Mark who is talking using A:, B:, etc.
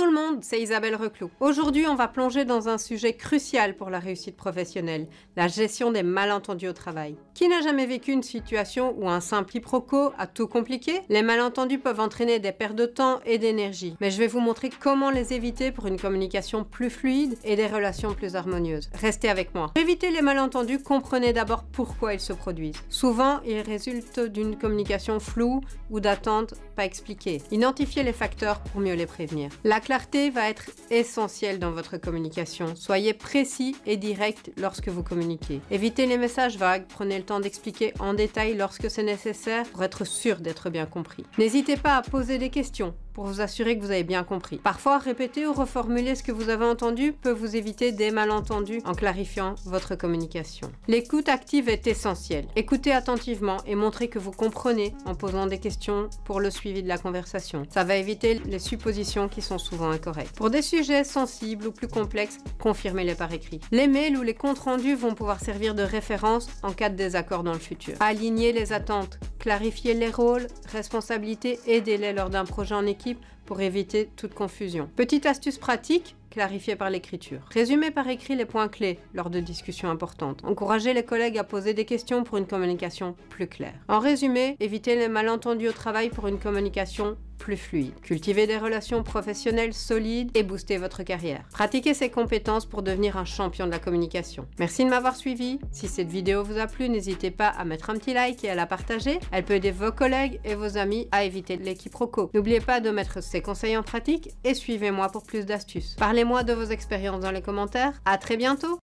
A: tout le monde, c'est Isabelle Reclou. Aujourd'hui, on va plonger dans un sujet crucial pour la réussite professionnelle, la gestion des malentendus au travail. Qui n'a jamais vécu une situation où un simple quiproquo a tout compliqué? Les malentendus peuvent entraîner des pertes de temps et d'énergie, mais je vais vous montrer comment les éviter pour une communication plus fluide et des relations plus harmonieuses. Restez avec moi. Pour éviter les malentendus, comprenez d'abord pourquoi ils se produisent. Souvent, ils résultent d'une communication floue ou d'attentes pas expliquées. Identifiez les facteurs pour mieux les prévenir. La clarté va être essentielle dans votre communication. Soyez précis et direct lorsque vous communiquez. Évitez les messages vagues, prenez le temps d'expliquer en détail lorsque c'est nécessaire pour être sûr d'être bien compris. N'hésitez pas à poser des questions pour vous assurer que vous avez bien compris. Parfois, répéter ou reformuler ce que vous avez entendu peut vous éviter des malentendus en clarifiant votre communication. L'écoute active est essentielle. Écoutez attentivement et montrez que vous comprenez en posant des questions pour le suivi de la conversation. Ça va éviter les suppositions qui sont souvent incorrectes. Pour des sujets sensibles ou plus complexes, confirmez-les par écrit. Les mails ou les comptes rendus vont pouvoir servir de référence en cas de désaccord dans le futur. Alignez les attentes, clarifiez les rôles, responsabilités, aidez-les lors d'un projet en équipe pour éviter toute confusion. Petite astuce pratique, clarifier par l'écriture. Résumez par écrit les points clés lors de discussions importantes. Encouragez les collègues à poser des questions pour une communication plus claire. En résumé, évitez les malentendus au travail pour une communication plus fluide. Cultivez des relations professionnelles solides et boostez votre carrière. Pratiquez ces compétences pour devenir un champion de la communication. Merci de m'avoir suivi. Si cette vidéo vous a plu, n'hésitez pas à mettre un petit like et à la partager. Elle peut aider vos collègues et vos amis à éviter les quiproquos. N'oubliez pas de mettre ces conseils en pratique et suivez-moi pour plus d'astuces. Parlez-moi de vos expériences dans les commentaires. À très bientôt!